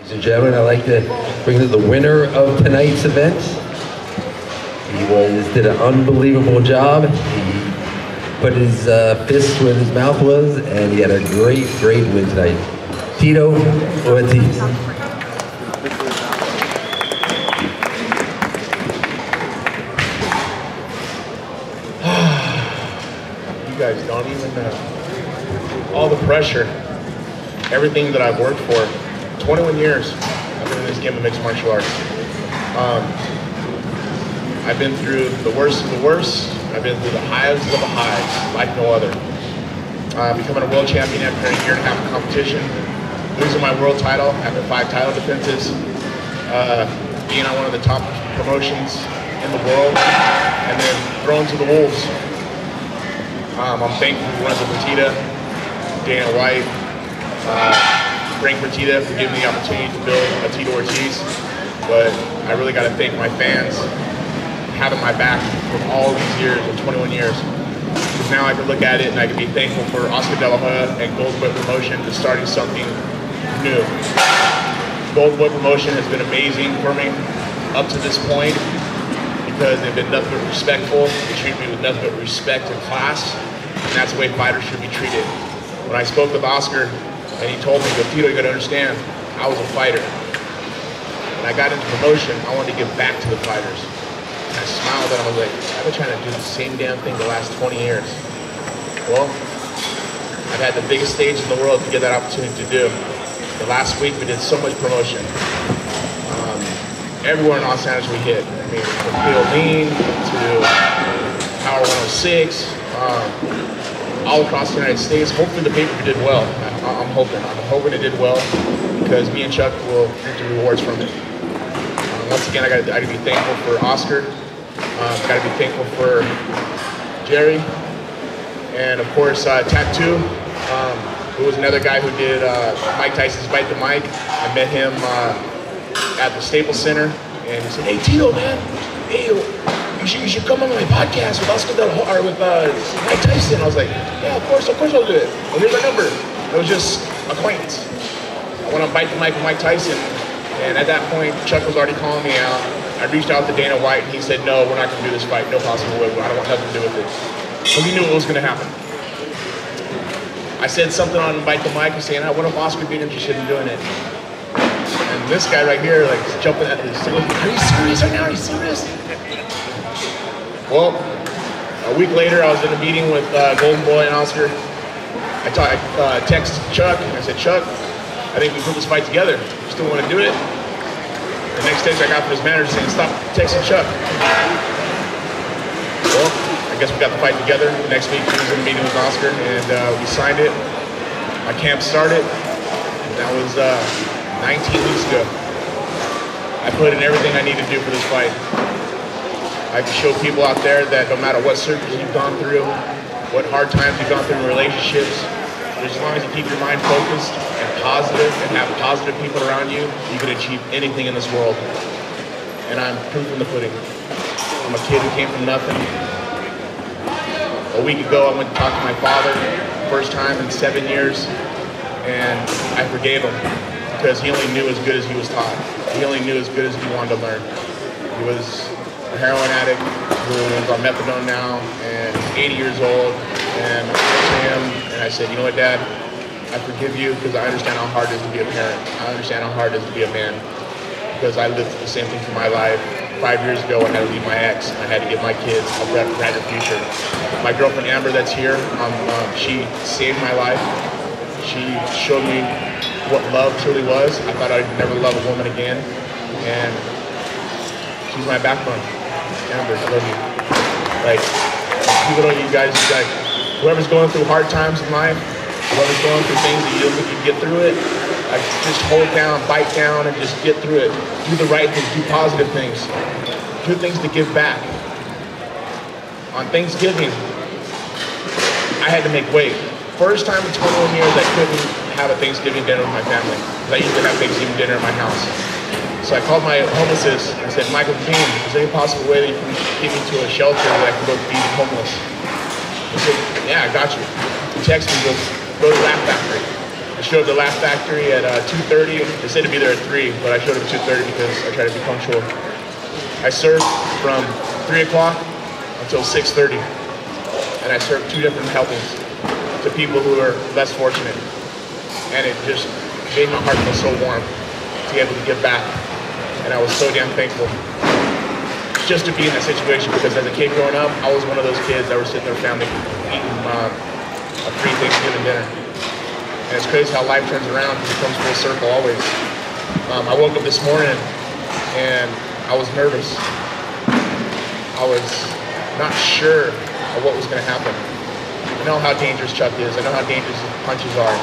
Ladies and gentlemen, I'd like to bring to the winner of tonight's event. He did an unbelievable job. He put his fist where his mouth was, and he had a great win tonight. Tito Ortiz. You guys don't even know. All the pressure, everything that I've worked for. 21 years I've been in this game of mixed martial arts. I've been through the worst of the worst. I've been through the highs of the highs, like no other. Becoming a world champion after a year and a half of competition, losing my world title after 5 title defenses, being on one of the top promotions in the world, and then thrown to the wolves. I'm thankful for Lorenzo Fertitta, Dana White, Frank Fertitta for giving me the opportunity to build a Tito Ortiz. But I really got to thank my fans having my back for all these years, of 21 years. Because now I can look at it and I can be thankful for Oscar De La Hoya and Gold Boy Promotion for starting something new. Gold Boy Promotion has been amazing for me up to this point because they've been nothing but respectful. They treat me with nothing but respect and class, and that's the way fighters should be treated. When I spoke with Oscar, and he told me, Tito, you gotta understand, I was a fighter. When I got into promotion, I wanted to give back to the fighters. And I smiled and I was like, I've been trying to do the same damn thing the last 20 years. Well, I've had the biggest stage in the world to get that opportunity to do. The last week we did so much promotion. Everywhere in Los Angeles we hit. I mean, from Lean to Power 106, all across the United States. Hopefully the pay-per-view did well. I'm hoping it did well because me and Chuck will reap the rewards from it. Once again, I gotta be thankful for Oscar. I gotta be thankful for Jerry, and of course Tattoo, who was another guy who did Mike Tyson's Bite the Mic. I met him at the Staples Center, and he said, "Hey Tito, man, hey, you should come on my podcast with Oscar De La Hoya, or with Mike Tyson." I was like, "Yeah, of course I'll do it." Well, here's our number. It was just acquaintance. I went on Bite the Mic with Mike Tyson, and at that point, Chuck was already calling me out. I reached out to Dana White, and he said, "No, we're not going to do this fight. No possible way. I don't want nothing to do with it." So he knew it was going to happen. I said something on Bite the Mic, saying, "What if Oscar beat him? You shouldn't be doing it." And this guy right here, like, jumping at this. Are you serious right now? Are you serious? Well, a week later, I was in a meeting with Golden Boy and Oscar. I texted Chuck, and I said, "Chuck, I think we put this fight together. You still want to do it?" The next text I got from his manager saying, "Stop texting Chuck." Well, I guess we got the fight together. The next week, he was in a meeting with Oscar, and we signed it. My camp started. That was 19 weeks ago. I put in everything I need to do for this fight. I can show people out there that no matter what circles you've gone through, what hard times you've gone through in relationships, as long as you keep your mind focused and positive and have positive people around you, you can achieve anything in this world. And I'm proof in the pudding. I'm a kid who came from nothing. A week ago, I went to talk to my father, first time in 7 years, and I forgave him because he only knew as good as he was taught. He only knew as good as he wanted to learn. He was a heroin addict who is on methadone now, and he's 80 years old, and I went to him and I said, "You know what, Dad, I forgive you because I understand how hard it is to be a parent. I understand how hard it is to be a man because I lived the same thing for my life. 5 years ago, I had to leave my ex. I had to give my kids a brighter future. My girlfriend Amber that's here, she saved my life. She showed me what love truly was. I thought I'd never love a woman again, and she's my backbone. Amber, I love you. Like, people know you guys, like, whoever's going through hard times in life, whoever's going through things that you don't think you can get through it, like, just hold down, bite down, and just get through it. Do the right things, do positive things. Do things to give back. On Thanksgiving, I had to make weight. First time in 21 years I couldn't have a Thanksgiving dinner with my family. I usually have Thanksgiving dinner at my house. So I called my homeless. I said, "Michael Dean, is there any possible way that you can get me to a shelter that I can go feed the homeless?" He said, "Yeah, I got you." He texted me, goes, "Go to Laugh Factory." I showed up to Laugh Factory at 2:30. They said to be there at 3, but I showed up at 2:30 because I try to be punctual. I served from 3 o'clock until 6:30, and I served 2 different helpings to people who are less fortunate, and it just made my heart feel so warm to be able to give back, and I was so damn thankful just to be in that situation, because as a kid growing up, I was one of those kids that were sitting in their family eating a free Thanksgiving dinner. And it's crazy how life turns around, because it comes full circle always. I woke up this morning and I was nervous. I was not sure of what was going to happen. I know how dangerous Chuck is. I know how dangerous his punches are.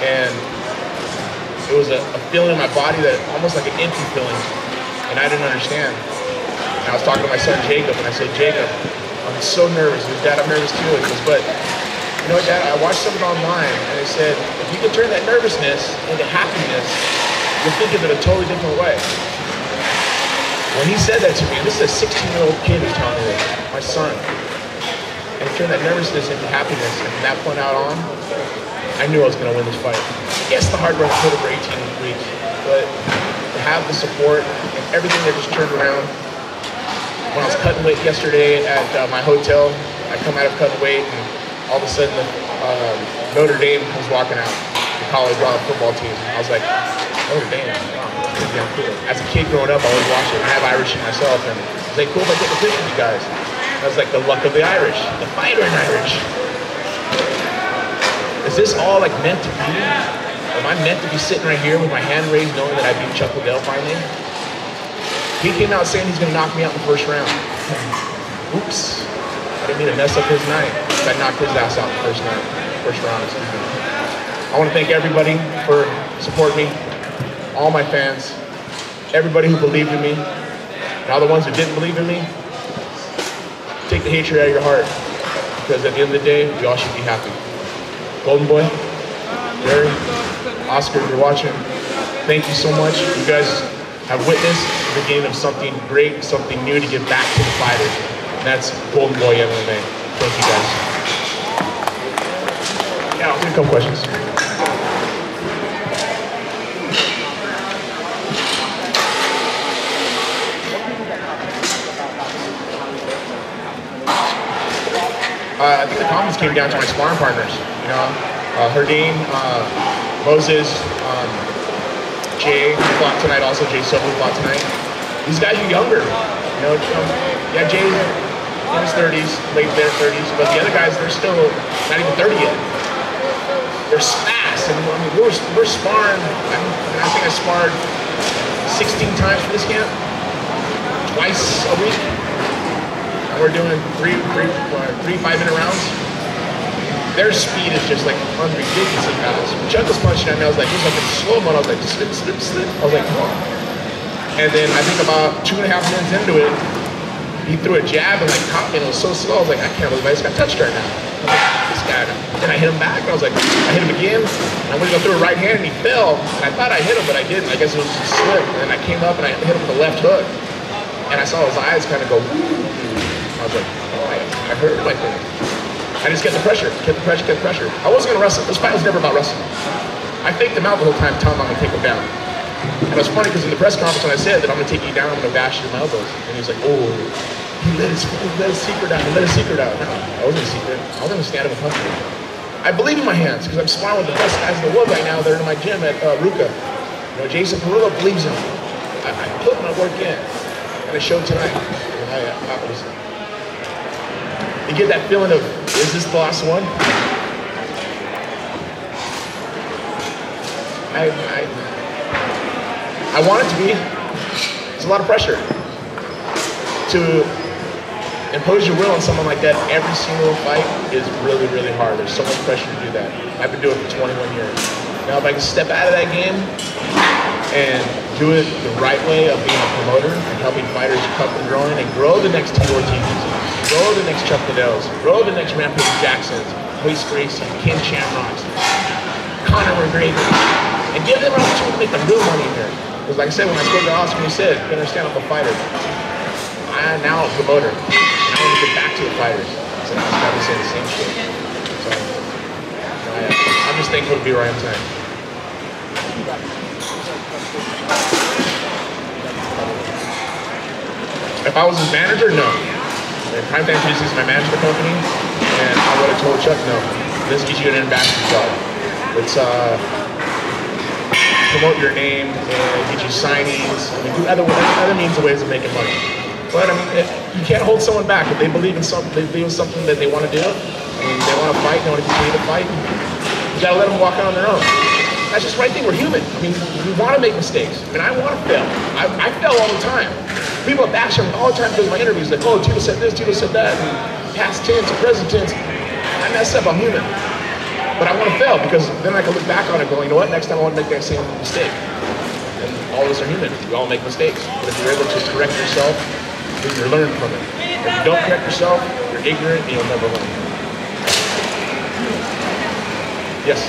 And it was a feeling in my body that almost like an empty feeling, and I didn't understand. And I was talking to my son Jacob, and I said, Jacob, I'm so nervous. He goes, Dad, I'm nervous too. He goes, but you know what, Dad, I watched something online, and they said, if you can turn that nervousness into happiness, you'll think of it a totally different way. When he said that to me, and this is a 16-year-old kid who's telling me this, my son, and he turned that nervousness into happiness, and from that point out on, I knew I was going to win this fight. Yes, the hard work put over 18 weeks, but to have the support and everything that just turned around. When I was cutting weight yesterday at my hotel, I come out of cutting weight, and all of a sudden Notre Dame comes walking out, the college football team. I was like, Notre Dame, wow, that's pretty damn cool. As a kid growing up, I was watching. I have Irish in myself, and I was like, cool if I take a picture with you guys. And I was like, the luck of the Irish, the fighter in Irish. Is this all like meant to be? Am I meant to be sitting right here with my hand raised knowing that I beat Chuck Liddell finally? He came out saying he's going to knock me out in the first round. Oops. I didn't mean to mess up his night. I knocked his ass out in the first round. I want to thank everybody for supporting me, all my fans, everybody who believed in me, and all the ones who didn't believe in me. Take the hatred out of your heart, because at the end of the day, we all should be happy. Golden Boy, Larry, Oscar, if you're watching, thank you so much. You guys have witnessed the beginning of something great, something new to give back to the fighters. And that's Golden Boy MMA. Thank you guys. Yeah, I'll take a couple questions. I think the comments came down to my sparring partners. You know, Herdine, Moses, Jay fought tonight, also Jay Silva fought tonight. These guys are younger, you know. Yeah, Jay's in his 30s, late their 30s, but the other guys, they're still not even 30 yet. They're fast, and I mean, we're sparring. I think I sparred 16 times for this camp, twice a week, and we're doing three 5-minute rounds. Their speed is just like ridiculously fast. Chuck was punching at me, I was like, he was like in slow-mo, I was like, slip, slip, slip. I was like, come on. And then I think about 2.5 minutes into it, he threw a jab and like caught me, and it was so slow, I was like, I can't believe I just got touched right now. I was like, this guy. Then I hit him back, and I was like, I hit him again, and I went to go through a right hand, and he fell, and I thought I hit him, but I didn't. I guess it was just a slip. And then I came up, and I hit him with a left hook, and I saw his eyes kind of go, I was like, oh, I heard him, I think. I just kept the pressure, kept the pressure. I wasn't gonna wrestle. This fight was never about wrestling. I faked him out the whole time, telling him I'm gonna take him down. And it was funny because in the press conference when I said that I'm gonna take you down, I'm gonna bash you with my elbows. And he was like, oh, he let his secret out, he let his secret out. No, I wasn't a secret. I was gonna stand up and punch him. I believe in my hands because I'm sparring with the best guys in the world right now. They're in my gym at Ruka. You know, Jason Perillo believes in me. I put my work in, and it showed tonight. You get that feeling of, is this the last one? I want it to be. It's a lot of pressure to impose your will on someone like that. Every single fight is really, really hard. There's so much pressure to do that. I've been doing it for 21 years. Now, if I can step out of that game and do it the right way of being a promoter and helping fighters come and growing and grow the next Tito Ortiz, grow the next Chuck Liddells, grow the next Rampage Jacksons, Royce Gracie, Ken Shamrocks, Conor McGregor, and give them an opportunity to make the real money here. Because like I said, when I spoke to Oscar, he said, you understand, I'm a fighter. I am now a promoter. And I want to get back to the fighters. So now I'm probably saying the same shit. So I'm just thankful to wouldn't be where I am tonight. If I was his manager, no. Primetime Tuesday is my management company, and I would have told Chuck, no, this gets you an ambassador job. Let's promote your name and get you signings, and do other means and ways of making money. But I mean, you can't hold someone back. If they believe in something, that they want to do, I mean, they want to fight, they want to continue to fight, you gotta let them walk out on their own. That's just the right thing, we're human. I mean, we want to make mistakes. I mean, I want to fail. I fail all the time. People bash me all the time because of my interviews, like, oh, Tito said this, Tito said that, and past tense and present tense. I mess up, I'm human. But I want to fail because then I can look back on it going, you know what, next time I want to make that same mistake. And all of us are human, we all make mistakes. But if you're able to correct yourself, then you're learning from it. If you don't correct yourself, you're ignorant and you'll never learn. Yes?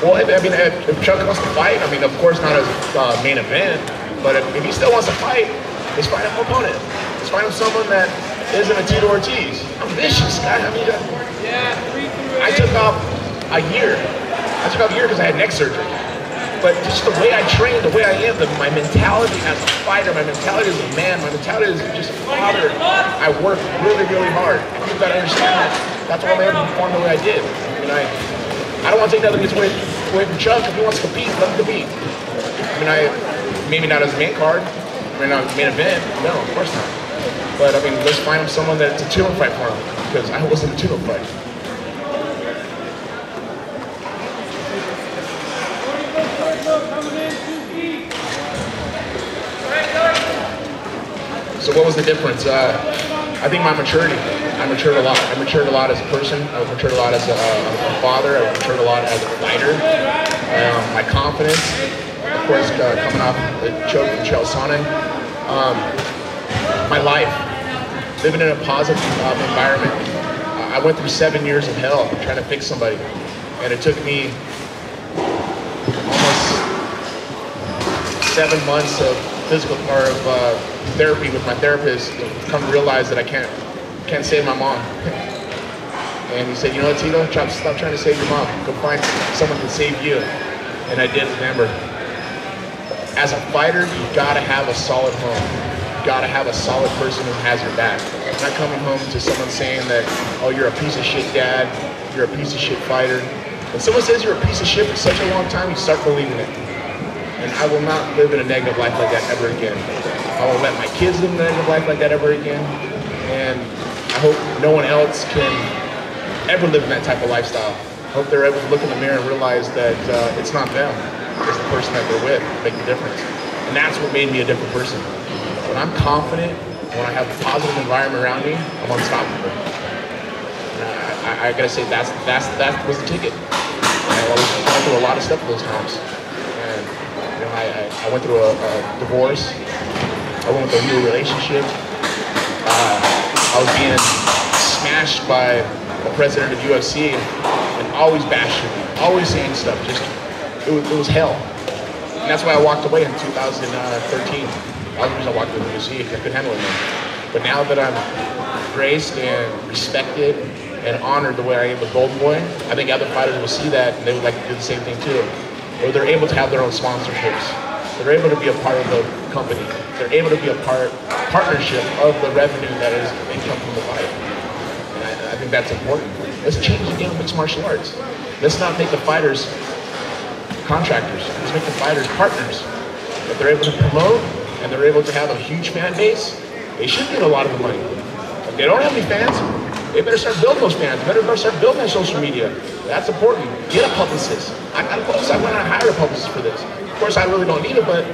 Well, I mean, if Chuck wants to fight, I mean, of course not as main event, but if he still wants to fight, let's find an opponent. Let's find him someone that isn't a Tito Ortiz. I'm vicious, guy. I mean, I took off a year. I took off a year because I had neck surgery. But just the way I train, the way I am, my mentality as a fighter, my mentality as a man, my mentality as just a father, I work really, really hard. You've got to understand that. That's why I'm able to perform the way I did. I mean, I don't want to take nothing away from Chuck. If he wants to compete, let him compete. I mean, maybe not as main card, maybe not as main event. No, of course not. But I mean, let's find him someone that's a tune-up fight for him, because I wasn't a tune-up fight. So what was the difference? I think my maturity. I matured a lot. I matured a lot as a person. I matured a lot as a father. I matured a lot as a fighter. My confidence, of course, coming off the choke from Chael Sonnen. My life, living in a positive environment. I went through 7 years of hell trying to fix somebody, and it took me almost 7 months of physical part of therapy with my therapist to come to realize that I can't save my mom. And he said, you know what, Tito, stop trying to save your mom. Go find someone who can save you. And I did. Remember, as a fighter, you gotta have a solid home. You gotta have a solid person who has your back. I'm not coming home to someone saying that, oh, you're a piece of shit dad, you're a piece of shit fighter. When someone says you're a piece of shit for such a long time, you start believing it. And I will not live in a negative life like that ever again. I won't let my kids live in a negative life like that ever again. And I hope no one else can ever live in that type of lifestyle. I hope they're able to look in the mirror and realize that it's not them, it's the person that they're with that make the difference. And that's what made me a different person. When I'm confident, when I have a positive environment around me, I'm unstoppable. And I gotta say, that was the ticket. I was going through a lot of stuff those times. And you know, I went through a divorce. I went through a new relationship. I was being smashed by the president of UFC and always bashing me, always saying stuff. Just it was hell. And that's why I walked away in 2013. That was the reason I walked away from the UFC. I couldn't handle it anymore. But now that I'm graced and respected and honored the way I am with Golden Boy, I think other fighters will see that and they would like to do the same thing too. Or they're able to have their own sponsorships. They're able to be a part of the company. They're able to be a partnership of the revenue that is income from the fight. And I think that's important. Let's change the game of mixed martial arts. Let's not make the fighters contractors. Let's make the fighters partners. If they're able to promote and they're able to have a huge fan base, they should get a lot of the money. If they don't have any fans, they better start building those fans. They better start building their social media. That's important. Get a publicist. I got a publicist. I went out and hired a publicist for this. Of course, I really don't need it, but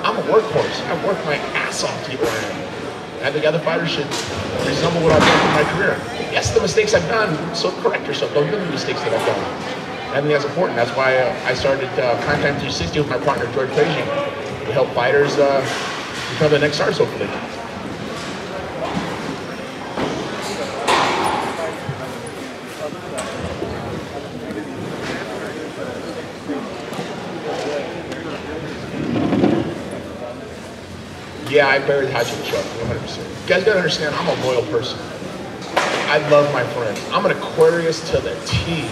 I'm a workhorse. I work my ass off to get where I am. I think other fighters should resemble what I've done in my career. Yes, the mistakes I've done, so correct yourself. Don't do the mistakes that I've done. I think that's important. That's why I started Primetime 360 with my partner, George Frazier, to help fighters become the next stars, hopefully. Yeah, I buried the hatchet with Chuck, 100%. You guys gotta understand, I'm a loyal person. I love my friends. I'm an Aquarius to the T.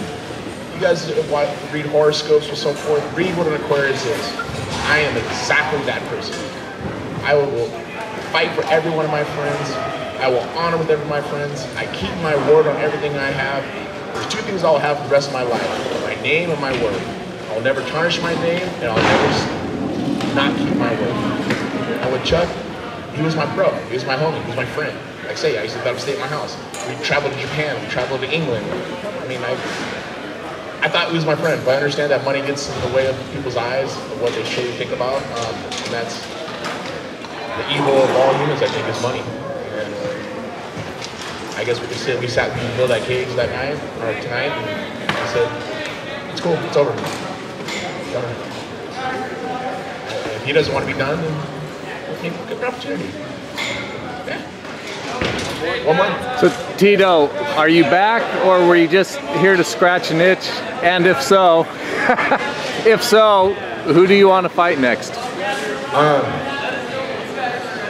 You guys read horoscopes and so forth, read what an Aquarius is. I am exactly that person. I will fight for every one of my friends. I will honor with every one of my friends. I keep my word on everything I have. There's two things I'll have for the rest of my life: my name and my word. I'll never tarnish my name, and I'll never not keep my word. And with Chuck, he was my bro. He was my homie. He was my friend. Like I say, I used to let him stay at my house. We traveled to Japan. We traveled to England. I mean, I thought he was my friend, but I understand that money gets in the way of people's eyes of what they truly think about, and that's the evil of all humans. I think is money. And I guess we sat and built that cage that night or tonight, and I said, "It's cool. It's over. Done." If he doesn't want to be done, then we'll take a good opportunity. Yeah. One more. So Tito, are you back, or were you just here to scratch an itch? And if so, who do you want to fight next?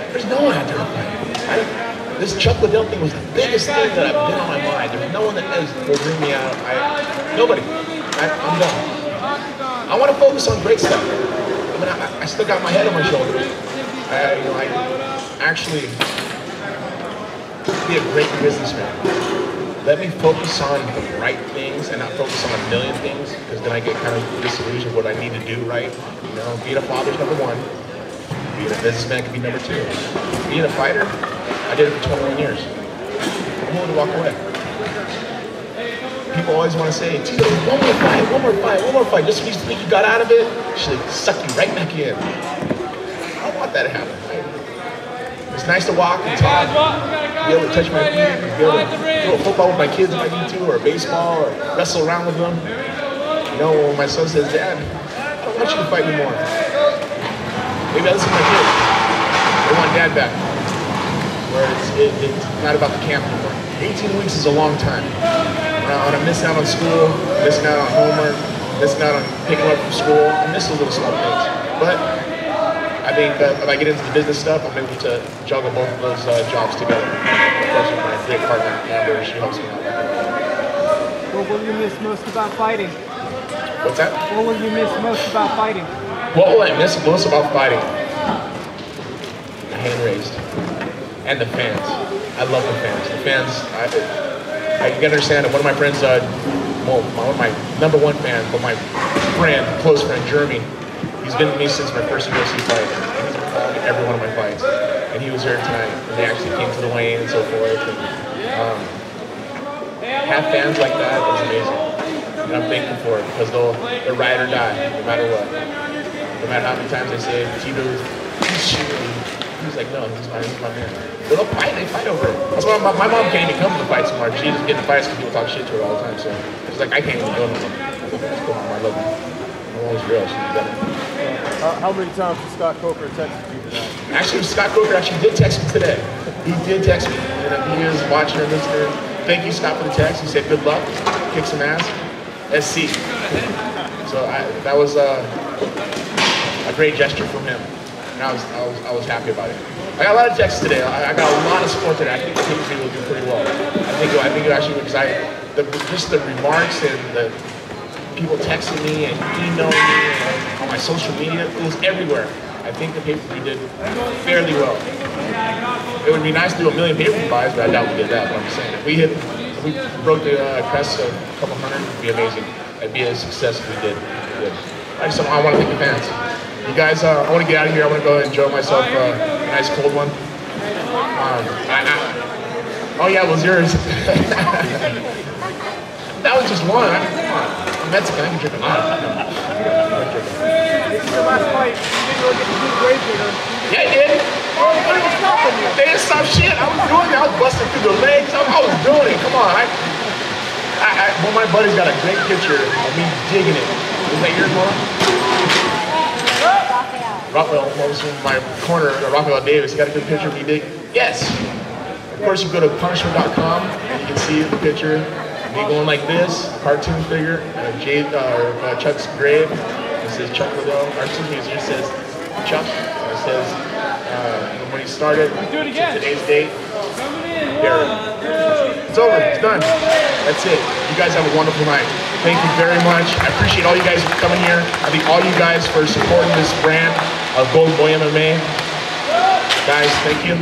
There's no one out there to fight. This Chuck Liddell thing was the biggest thing that I've been on my mind. There's no one that will bring me out. Nobody. I'm done. I want to focus on great stuff. I mean, I still got my head on my shoulders. I actually be a great businessman. Let me focus on the right things and not focus on a million things, because then I get kind of disillusioned with what I need to do right. You know, being a father's number one. Being a businessman can be number two. Being a fighter, I did it for 21 years. I'm willing to walk away. People always want to say, Tito, one more fight, one more fight, one more fight. Just because you think you got out of it, she'll suck you right back in. I don't want that to happen. It's nice to walk and talk, be able to touch my feet, be able to throw a football with my kids if I need to, or baseball, or wrestle around with them. You know, when my son says, Dad, I don't want you to fight anymore. Maybe I listen to my kids. They want Dad back. Where it's not about the camp anymore. 18 weeks is a long time. When I'm missing out on school, missing out on homework, missing out on picking up from school, I miss those little small things. But I think if I get into the business stuff, I'm able to juggle both of those jobs together. Especially with my great partner, Amber, she helps me out. What will you miss most about fighting? What's that? What will you miss most about fighting? What will I miss most about fighting? The hand raised. And the fans. I love the fans. The fans, I can understand that one of my friends, one of my number one fans, but my friend, close friend, Jeremy, he's been with me since my first UFC fight. And he's involved in every one of my fights. And he was here tonight. And they actually came to the weigh-in and so forth. And, have fans like that is amazing. And I'm thankful for it, because they'll ride or die, no matter what. No matter how many times they say, Tito's, he's shooting. He's like, no, he's my man. But they'll fight, they fight over it. That's why my mom can't even come to the fights anymore. She doesn't get in the fights because people talk shit to her all the time. So she's like, I can't even go to them. That's cool, Mom, I love you. I'm always real, she's better. How many times did Scott Coker text you tonight? Actually, Scott Coker actually did text me today. He did text me. And he is watching and listening. Thank you, Scott, for the text. He said, good luck, kick some ass. SC. So that was a great gesture from him. And I was happy about it. I got a lot of texts today. I got a lot of support today. I think the team will do pretty well. I think it actually was exciting. Just the remarks and the people texting me and emailing me and on my social media, it was everywhere. I think the pay-per-view did fairly well. It would be nice to do 1 million pay-per-view buys, but I doubt we did that. But I'm saying if we broke the crest of a couple hundred, it'd be amazing. It'd be a success if we did. I want to thank the fans. You guys, I want to get out of here. I want to go enjoy myself a nice cold one. Oh yeah, it was yours. That was just one. I'm Mexican. I can drink a lot. This is your last fight. You didn't really get to do great here. Yeah, I did. They didn't stop shit. I was doing it. I was busting through the legs. I was doing it. Come on. One of my buddies got a great picture of me digging it. Was that yours, Mom? Rafael was in my corner, Rafael Davis. He got a good picture of me digging. Yes. Of course, you go to punishment.com and you can see the picture of me going like this, cartoon figure, Chuck's grave. It says Chuck Liddell. Or excuse me, it says Chuck. And it says when he started, Do it again. today's date. There. It's over. It's done. That's it. You guys have a wonderful night. Thank you very much. I appreciate all you guys for coming here. I think all you guys for supporting this brand of Golden Boy MMA. Guys, thank you.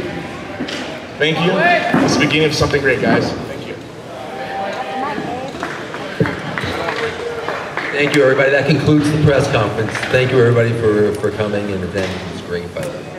Thank you. It's the beginning of something great, guys. Thank you. Thank you, everybody. That concludes the press conference. Thank you, everybody, for coming and attending this great fight.